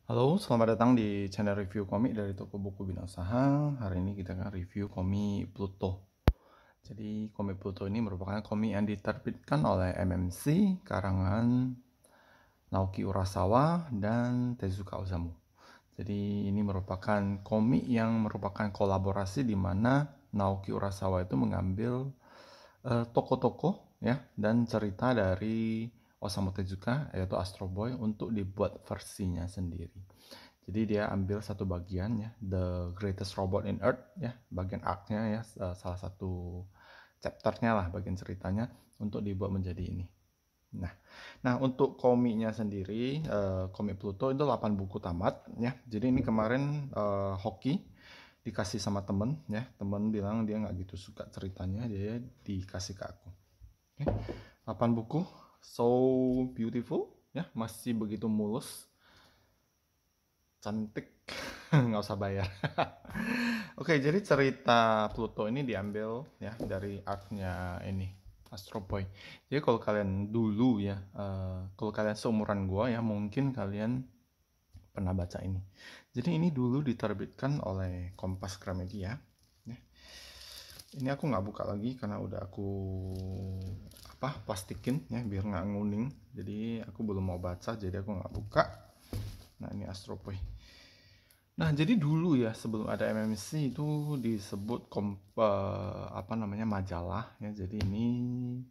Halo, selamat datang di channel review komik dari toko buku Bina Usaha. Hari ini kita akan review komik Pluto. Jadi komik Pluto ini merupakan komik yang diterbitkan oleh MMC karangan Naoki Urasawa dan Tezuka Osamu. Jadi ini merupakan komik yang merupakan kolaborasi di mana Naoki Urasawa itu mengambil tokoh-tokoh ya dan cerita dari Osamu Tezuka yaitu Astro Boy untuk dibuat versinya sendiri. Jadi dia ambil satu bagian ya, The Greatest Robot in Earth ya, bagian arc-nya ya, salah satu chapter-nya lah bagian ceritanya untuk dibuat menjadi ini. Nah, untuk komiknya sendiri, komik Pluto itu 8 buku tamat ya. Jadi ini kemarin hoki dikasih sama temen ya, temen bilang dia nggak gitu suka ceritanya, dia dikasih ke aku. Oke, 8 buku, so beautiful ya, masih begitu mulus, cantik, nggak usah bayar. Oke, jadi cerita Pluto ini diambil ya dari arc-nya ini Astro Boy. Jadi kalau kalian dulu ya, kalau kalian seumuran gua ya, mungkin kalian pernah baca ini. Jadi ini dulu diterbitkan oleh Kompas Gramedia. Ya. Ini aku nggak buka lagi karena udah aku plastikin ya biar nggak nguning. Jadi aku belum mau baca, jadi aku nggak buka. Nah ini Astro Boy. Nah, jadi dulu ya sebelum ada MMC itu disebut majalah ya. Jadi ini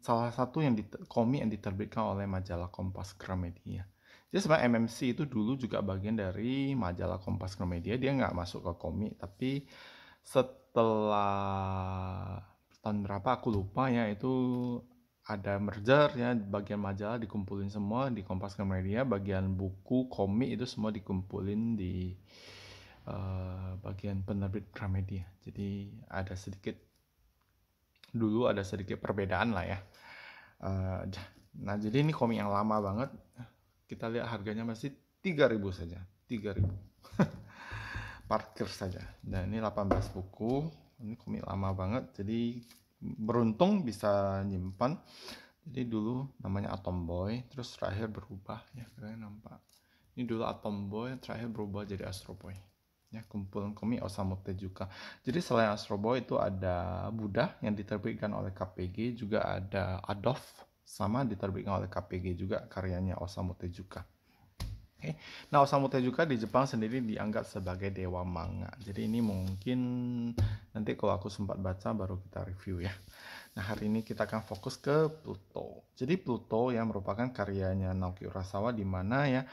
salah satu komik yang diterbitkan oleh majalah Kompas Gramedia. Jadi sebenarnya MMC itu dulu juga bagian dari majalah Kompas Gramedia. Dia nggak masuk ke komik, tapi setelah tahun berapa aku lupa ya, itu ada merger ya, bagian majalah dikumpulin semua di Kompas Gramedia, bagian buku komik itu semua dikumpulin di bagian penerbit Gramedia. Jadi dulu ada sedikit perbedaan lah ya. Nah jadi ini komik yang lama banget. Kita lihat harganya masih 3.000 saja, 3.000. Parkir saja. Dan ini 18 buku. Ini komik lama banget. Jadi beruntung bisa nyimpan. Jadi dulu namanya Atom Boy, terus terakhir berubah ya, kalian nampak. Ini dulu Atom Boy, terakhir berubah jadi Astro Boy. Ya, kumpulan komik Osamu Tezuka. Jadi selain Astro Boy itu ada Buddha yang diterbitkan oleh KPG, juga ada Adolf sama diterbitkan oleh KPG juga karyanya Osamu Tezuka. Oke. Nah, Osamu Tezuka di Jepang sendiri dianggap sebagai dewa manga. Jadi ini mungkin nanti kalau aku sempat baca baru kita review ya. Nah, hari ini kita akan fokus ke Pluto. Jadi Pluto yang merupakan karyanya Naoki Urasawa di mana ya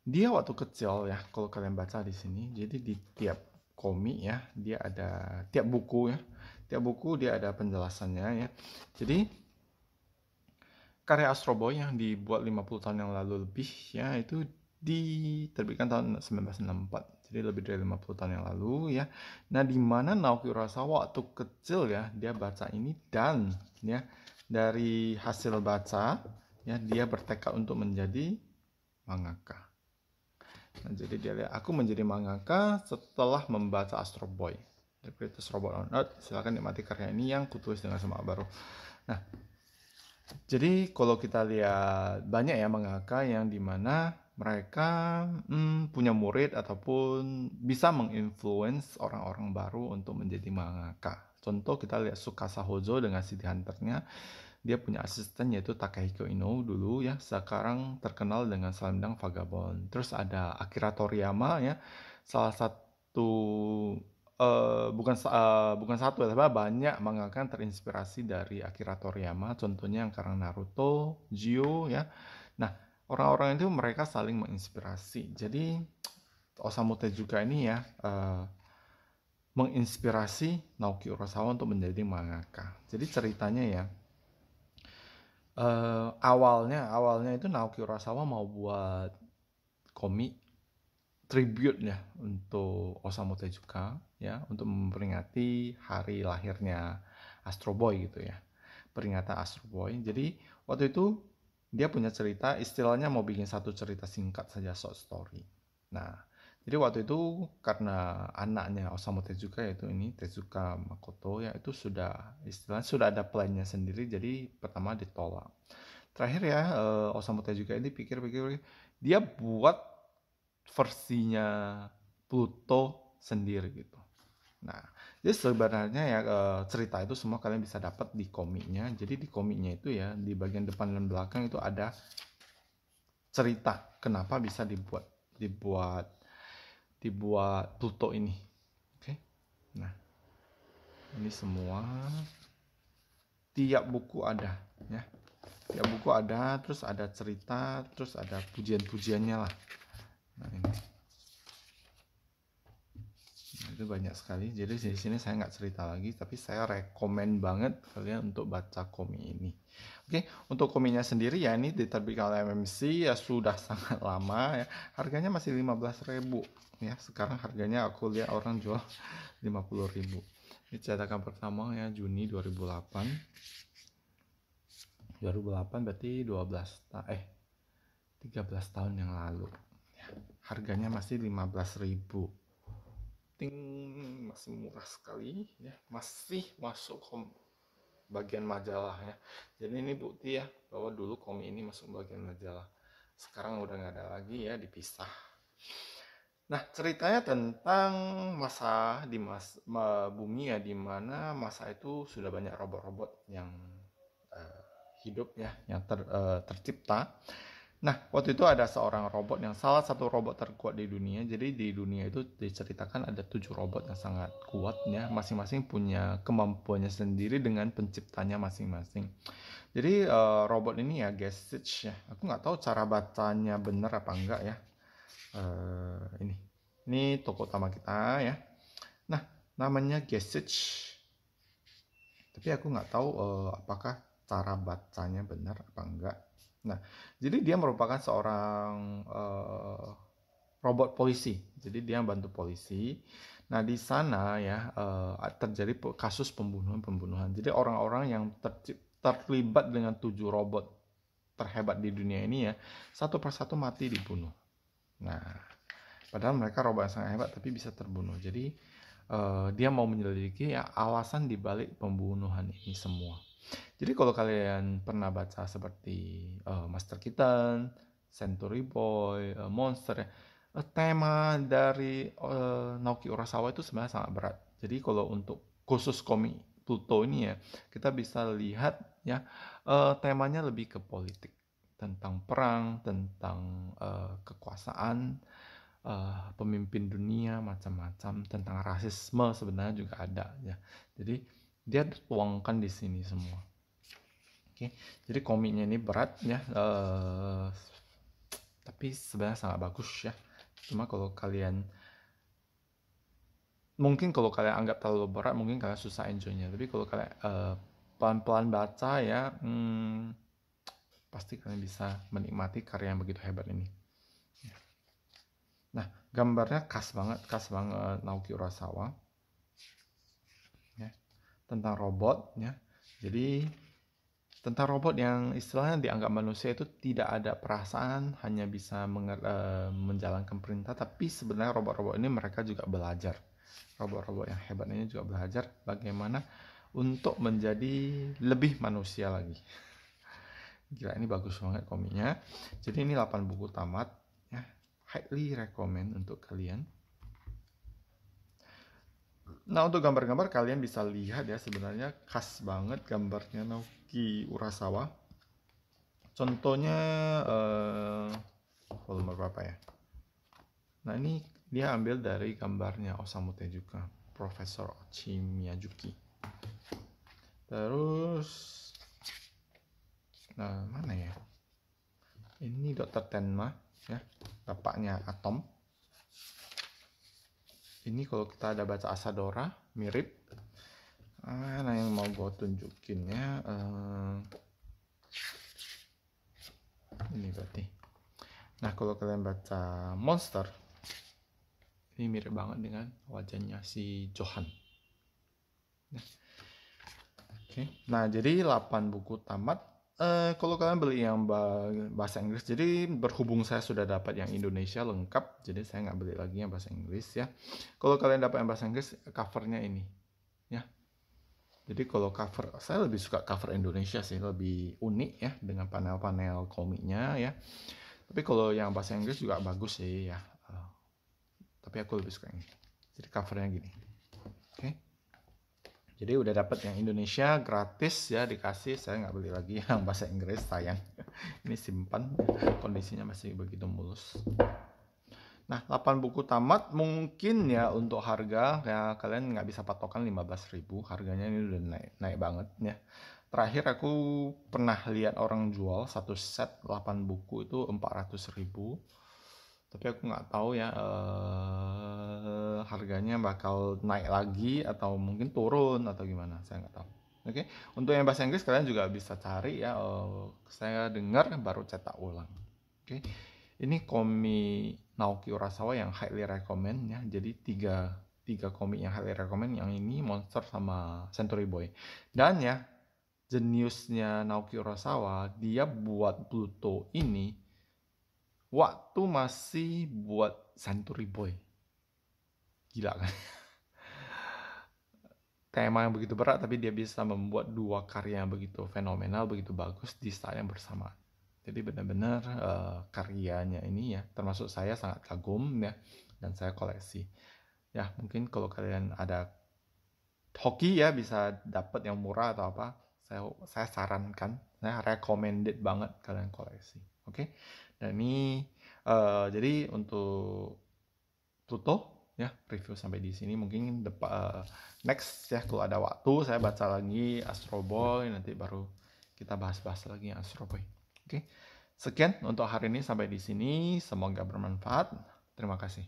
dia waktu kecil ya, kalau kalian baca di sini, jadi di tiap komik ya, dia ada tiap buku ya, tiap buku dia ada penjelasannya ya. Jadi karya Astro Boy yang dibuat 50 tahun yang lalu lebih ya, itu diterbitkan tahun 1964. Jadi lebih dari 50 tahun yang lalu ya. Nah, di mana Naoki Urasawa waktu kecil ya, dia baca ini dan ya dari hasil baca ya dia bertekad untuk menjadi mangaka. Nah, jadi dia lihat aku menjadi mangaka setelah membaca Astro Boy, The Greatest Robot on Earth. Silakan nikmati karya ini yang kutulis dengan semangat baru. Nah, jadi kalau kita lihat banyak ya mangaka yang dimana mereka punya murid ataupun bisa menginfluence orang-orang baru untuk menjadi mangaka. Contoh kita lihat Tsukasa Hojo dengan City Hunter-nya. Dia punya asisten yaitu Takehiko Ino dulu ya, sekarang terkenal dengan Slam Vagabond. Terus ada Akira Toriyama ya, salah satu bukan satu tapi banyak mangaka terinspirasi dari Akira Toriyama. Contohnya yang karang Naruto, Jio ya. Nah, orang-orang itu mereka saling menginspirasi. Jadi Osamu Tezuka ini ya menginspirasi Naoki Urasawa untuk menjadi mangaka. Jadi ceritanya ya, awalnya itu Naoki Urasawa mau buat komik tribute ya untuk Osamu Tezuka ya, untuk memperingati hari lahirnya Astro Boy gitu ya, peringatan Astro Boy. Jadi waktu itu dia punya cerita, istilahnya mau bikin satu cerita singkat saja, short story. Nah, jadi waktu itu karena anaknya Osamu Tezuka yaitu ini Tezuka Makoto ya, itu sudah ada plannya sendiri, jadi pertama ditolak. Terakhir ya Osamu Tezuka ini pikir-pikir, dia buat versinya Pluto sendiri gitu. Nah, jadi sebenarnya ya cerita itu semua kalian bisa dapat di komiknya. Jadi di komiknya itu ya di bagian depan dan belakang itu ada cerita kenapa bisa dibuat Pluto ini. Oke. Nah, ini semua tiap buku ada ya. Tiap buku ada, terus ada cerita, terus ada pujian-pujiannya lah. Nah, ini. Nah, itu banyak sekali. Jadi di sini saya nggak cerita lagi, tapi saya rekomen banget kalian untuk baca komik ini. Oke, untuk komiknya sendiri ya ini diterbitkan oleh MMC ya sudah sangat lama ya. Harganya masih 15.000 ya. Sekarang harganya aku lihat orang jual 50.000. Ini cetakan pertama ya Juni 2008. 2008 berarti 13 tahun yang lalu. Ya, harganya masih 15.000. Masih murah sekali ya, masih masuk bagian majalah ya. Jadi ini bukti ya bahwa dulu komik ini masuk bagian majalah. Sekarang udah nggak ada lagi ya, dipisah. Nah, ceritanya tentang masa di bumi ya, dimana masa itu sudah banyak robot-robot yang hidup ya, yang tercipta. Nah, waktu itu ada seorang robot yang salah satu robot terkuat di dunia. Jadi di dunia itu diceritakan ada 7 robot yang sangat kuat ya, masing-masing punya kemampuannya sendiri dengan penciptanya masing-masing. Jadi robot ini ya Gesich ya. Aku nggak tahu cara bacanya benar apa enggak ya. Ini tokoh utama kita ya. Nah, namanya Gesich. Tapi aku nggak tahu apakah cara bacanya benar apa enggak. Nah, jadi dia merupakan seorang robot polisi. Jadi dia bantu polisi. Nah, di sana ya terjadi kasus pembunuhan. Jadi orang-orang yang terlibat dengan 7 robot terhebat di dunia ini ya, satu persatu mati dibunuh. Nah, padahal mereka robot yang sangat hebat tapi bisa terbunuh. Jadi dia mau menyelidiki ya alasan dibalik pembunuhan ini semua. Jadi kalau kalian pernah baca seperti Master Kitten, Century Boy, Monster, tema dari Naoki Urasawa itu sebenarnya sangat berat. Jadi kalau untuk khusus komik Pluto ini ya, kita bisa lihat ya temanya lebih ke politik, tentang perang, tentang kekuasaan, pemimpin dunia, macam-macam, tentang rasisme sebenarnya juga ada ya. Jadi dia dituangkan di sini semua. Oke, jadi komiknya ini berat ya, tapi sebenarnya sangat bagus ya. Cuma kalau kalian anggap terlalu berat, mungkin kalian susah enjoynya. Tapi kalau kalian pelan-pelan baca ya, pasti kalian bisa menikmati karya yang begitu hebat ini. Nah, gambarnya khas banget Naoki Urasawa. Ya, tentang robot ya. Jadi tentang robot yang istilahnya dianggap manusia itu tidak ada perasaan, hanya bisa menjalankan perintah, tapi sebenarnya robot-robot ini mereka juga belajar. Robot-robot yang hebat ini juga belajar bagaimana untuk menjadi lebih manusia lagi. Gila, ini bagus banget komiknya. Jadi ini 8 buku tamat ya. Highly recommend untuk kalian. Nah, untuk gambar-gambar kalian bisa lihat ya, sebenarnya khas banget gambarnya Naoki Urasawa. Contohnya volume berapa ya? Nah, ini dia ambil dari gambarnya Osamu Tezuka, Profesor Ochi Miyazuki. Terus nah, mana ya? Ini Dr. Tenma ya, bapaknya Atom. Ini kalau kita ada baca Asadora, mirip. Nah, yang mau gue tunjukin ya, ini berarti. Nah, kalau kalian baca Monster, ini mirip banget dengan wajahnya si Johan. Oke. Nah, jadi 8 buku tamat. Kalau kalian beli yang bahasa Inggris, jadi berhubung saya sudah dapat yang Indonesia lengkap, jadi saya nggak beli lagi yang bahasa Inggris ya. Kalau kalian dapat yang bahasa Inggris, covernya ini ya. Jadi kalau cover, saya lebih suka cover Indonesia sih, lebih unik ya dengan panel-panel komiknya ya. Tapi kalau yang bahasa Inggris juga bagus sih ya. tapi aku lebih suka ini. Jadi covernya gini. Oke. Jadi udah dapat yang Indonesia gratis ya, dikasih. Saya nggak beli lagi yang bahasa Inggris, sayang. Ini simpan, kondisinya masih begitu mulus. Nah, 8 buku tamat mungkin ya untuk harga ya kalian nggak bisa patokan 15.000, harganya ini udah naik banget ya. Terakhir aku pernah lihat orang jual satu set 8 buku itu 400.000. Tapi aku nggak tahu ya harganya bakal naik lagi atau mungkin turun atau gimana, saya nggak tahu. Oke, untuk yang bahasa Inggris kalian juga bisa cari ya. Saya dengar baru cetak ulang. Oke, ini komik Naoki Urasawa yang highly recommend ya. Jadi tiga komik yang highly recommend, yang ini Monster sama Century Boy. Dan ya jeniusnya Naoki Urasawa, dia buat Pluto ini waktu masih buat Century Boy. Gila kan? Tema yang begitu berat tapi dia bisa membuat dua karya yang begitu fenomenal, begitu bagus di saat yang bersamaan. Jadi benar-benar karyanya ini ya, termasuk saya sangat kagum ya, dan saya koleksi. Ya mungkin kalau kalian ada hoki ya bisa dapat yang murah atau apa, saya sarankan, saya recommended banget kalian koleksi. Oke, dan ini jadi untuk Pluto ya review sampai di sini. Mungkin next ya kalau ada waktu saya baca lagi Astro Boy, nanti baru kita bahas-bahas lagi Astro Boy. Oke, sekian untuk hari ini, sampai di sini, semoga bermanfaat. Terima kasih.